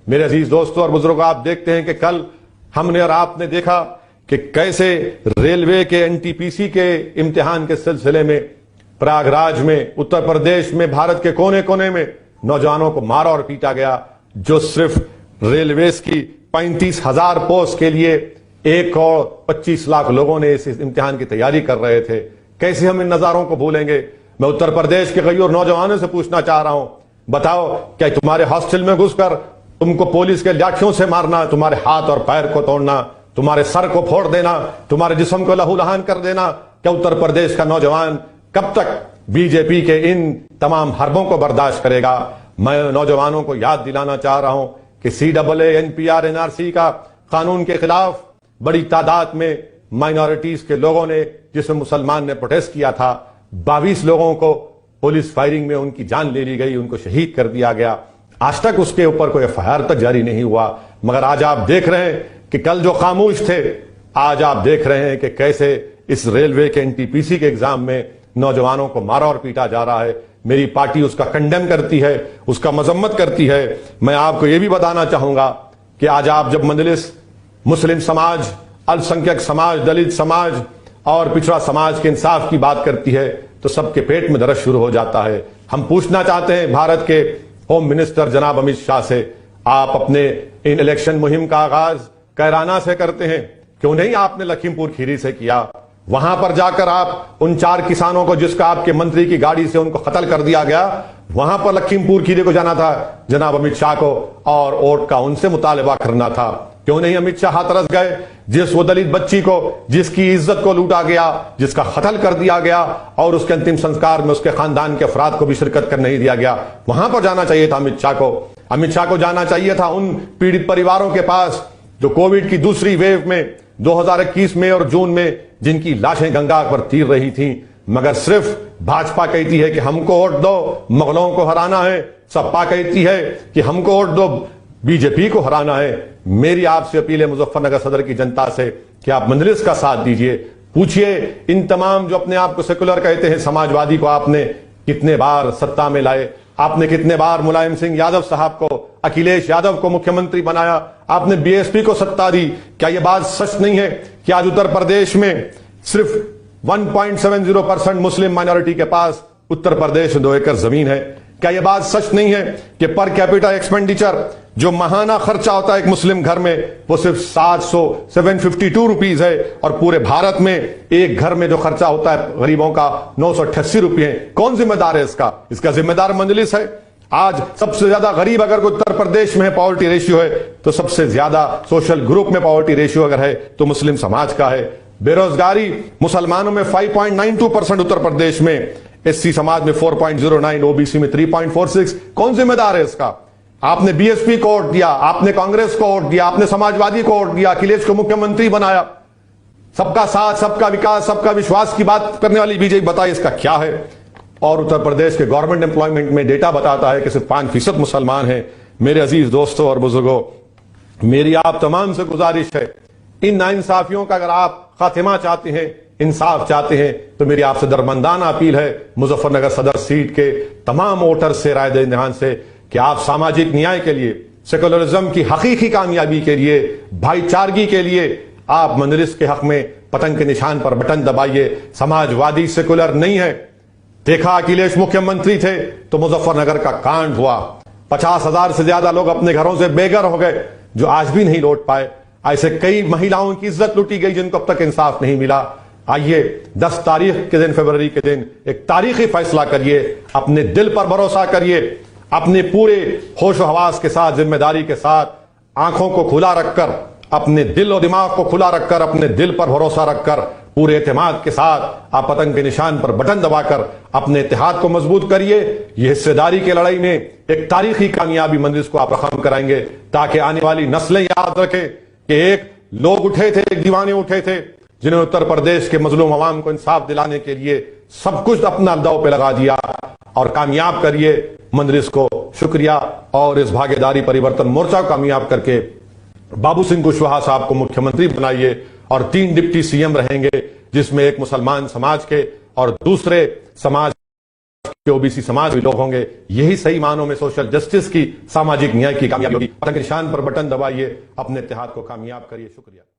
मेरे अजीज दोस्तों और बुजुर्गों, आप देखते हैं कि कल हमने और आपने देखा कि कैसे रेलवे के एनटीपीसी के इम्तिहान के सिलसिले में प्रयागराज में, उत्तर प्रदेश में, भारत के कोने कोने में नौजवानों को मारा और पीटा गया, जो सिर्फ रेलवेज की 35,000 पोस्ट के लिए 1.25 लाख लोगों ने इस इम्तिहान की तैयारी कर रहे थे। कैसे हम इन नजारों को भूलेंगे। मैं उत्तर प्रदेश के कई और नौजवानों से पूछना चाह रहा हूं, बताओ क्या तुम्हारे हॉस्टल में घुसकर तुमको पुलिस के लाठियों से मारना, तुम्हारे हाथ और पैर को तोड़ना, तुम्हारे सर को फोड़ देना, तुम्हारे जिस्म को लहूलुहान कर देना, क्या उत्तर प्रदेश का नौजवान कब तक बीजेपी के इन तमाम हरबों को बर्दाश्त करेगा। मैं नौजवानों को याद दिलाना चाह रहा हूं कि CAA, NPR, NRC का कानून के खिलाफ बड़ी तादाद में माइनॉरिटीज के लोगों ने, जिसमें मुसलमान ने प्रोटेस्ट किया था, 22 लोगों को पुलिस फायरिंग में उनकी जान ले ली गई, उनको शहीद कर दिया गया। आज तक उसके ऊपर कोई FIR तक जारी नहीं हुआ। मगर आज आप देख रहे हैं कि कल जो खामोश थे, आज आप देख रहे हैं कि कैसे इस रेलवे के NTPC के एग्जाम में नौजवानों को मारा और पीटा जा रहा है। मेरी पार्टी उसका कंडेम करती है, उसका मजम्मत करती है। मैं आपको यह भी बताना चाहूंगा कि आज आप जब मजलिस मुस्लिम समाज, अल्पसंख्यक समाज, दलित समाज और पिछड़ा समाज के इंसाफ की बात करती है तो सबके पेट में दर्द शुरू हो जाता है। हम पूछना चाहते हैं भारत के होम मिनिस्टर जनाब अमित शाह से, आप अपने इन इलेक्शन मुहिम का आगाज कैराना से करते हैं, क्यों नहीं आपने लखीमपुर खीरी से किया। वहां पर जाकर आप उन 4 किसानों को, जिसका आपके मंत्री की गाड़ी से उनको कत्ल कर दिया गया, वहां पर लखीमपुर खीरी को जाना था जनाब अमित शाह को और वोट का उनसे मुतालबा करना था। क्यों नहीं अमित शाह हाथरस गए, जिस वो दलित बच्ची को, जिसकी इज्जत को लूटा गया, जिसका कत्ल कर दिया गया और उसके अंतिम संस्कार में उसके खानदान के अफराद को भी शिरकत कर नहीं दिया गया, वहां पर जाना चाहिए था अमित शाह को। अमित शाह को जाना चाहिए था उन पीड़ित परिवारों के पास जो कोविड की दूसरी वेव में 2021 में और जून में जिनकी लाशें गंगा पर तीर रही थी। मगर सिर्फ भाजपा कहती है कि हमको वोट दो, मुगलों को हराना है। सपा कहती है कि हमको वोट दो, बीजेपी को हराना है। मेरी आपसे अपील है मुजफ्फरनगर सदर की जनता से कि आप मजलिस का साथ दीजिए। पूछिए इन तमाम जो अपने आप को सेकुलर कहते हैं समाजवादी को आपने कितने बार सत्ता में लाए, आपने कितने बार मुलायम सिंह यादव साहब को, अखिलेश यादव को मुख्यमंत्री बनाया, आपने BSP को सत्ता दी। क्या यह बात सच नहीं है कि आज उत्तर प्रदेश में सिर्फ 1.70% मुस्लिम माइनॉरिटी के पास उत्तर प्रदेश में 2 एकड़ जमीन है। क्या यह बात सच नहीं है कि पर कैपिटा एक्सपेंडिचर, जो माहाना खर्चा होता है एक मुस्लिम घर में, वो सिर्फ 752 रुपीज है और पूरे भारत में एक घर में जो खर्चा होता है गरीबों का 988 रुपये। कौन जिम्मेदार है इसका? इसका जिम्मेदार मजलिस है। आज सबसे ज्यादा गरीब अगर उत्तर प्रदेश में पॉवर्टी रेशियो है तो सबसे ज्यादा सोशल ग्रुप में पॉवर्टी रेशियो अगर है तो मुस्लिम समाज का है। बेरोजगारी मुसलमानों में 5.92% उत्तर प्रदेश में, SC समाज में 4.09, OBC में 3.46। कौन जिम्मेदार है इसका? आपने BSP को वोट दिया, आपने कांग्रेस को वोट दिया, आपने समाजवादी को वोट दिया, अखिलेश को मुख्यमंत्री बनाया। सबका साथ, सबका विकास, सबका विश्वास की बात करने वाली बीजेपी बताइए इसका क्या है? और उत्तर प्रदेश के गवर्नमेंट एम्प्लॉयमेंट में डेटा बताता है कि सिर्फ 5% मुसलमान हैं। मेरे अजीज दोस्तों और बुजुर्गों, मेरी आप तमाम से गुजारिश है, इन नाइंसाफियों का अगर आप खातिमा चाहते हैं, इंसाफ चाहते हैं, तो मेरी आपसे दरमंदाना अपील है मुजफ्फरनगर सदर सीट के तमाम वोटर से, राय दहिंदगान से, कि आप सामाजिक न्याय के लिए, सेकुलरिज्म की हकीकी कामयाबी के लिए, भाईचारगी के लिए आप मजलिस के हक में पतंग के निशान पर बटन दबाइए। समाजवादी सेकुलर नहीं है। देखा अखिलेश मुख्यमंत्री थे तो मुजफ्फरनगर का कांड हुआ, 50,000 से ज्यादा लोग अपने घरों से बेघर हो गए जो आज भी नहीं लौट पाए। ऐसे कई महिलाओं की इज्जत लूटी गई जिनको अब तक इंसाफ नहीं मिला। आइए 10 तारीख के दिन, फरवरी के दिन, एक तारीखी फैसला करिए, अपने दिल पर भरोसा करिए, अपने पूरे होश हवास के साथ, जिम्मेदारी के साथ, आंखों को खुला रखकर, अपने दिल और दिमाग को खुला रखकर, अपने दिल पर भरोसा रखकर, पूरे एतमाद के साथ आप पतंग के निशान पर बटन दबाकर अपने इत्तेहाद को मजबूत करिए। यह हिस्सेदारी की लड़ाई में एक तारीखी कामयाबी मंजिल को आप रकम कराएंगे, ताकि आने वाली नस्लें याद रखें कि एक लोग उठे थे, एक दीवाने उठे थे, जिन्होंने उत्तर प्रदेश के मजलूम अवाम को इंसाफ दिलाने के लिए सब कुछ अपना दांव पे लगा दिया। और कामयाब करिए मंजलिस को। शुक्रिया। और इस भागीदारी परिवर्तन मोर्चा को कामयाब करके बाबू सिंह कुशवाहा साहब को मुख्यमंत्री बनाइए और 3 डिप्टी CM रहेंगे, जिसमें एक मुसलमान समाज के और दूसरे समाज कि ओबीसी समाज के लोग होंगे। यही सही मानों में सोशल जस्टिस की, सामाजिक न्याय की कामयाबी होगी। पतंग निशान पर बटन दबाइए, अपने इत्तेहाद को कामयाब करिए। शुक्रिया।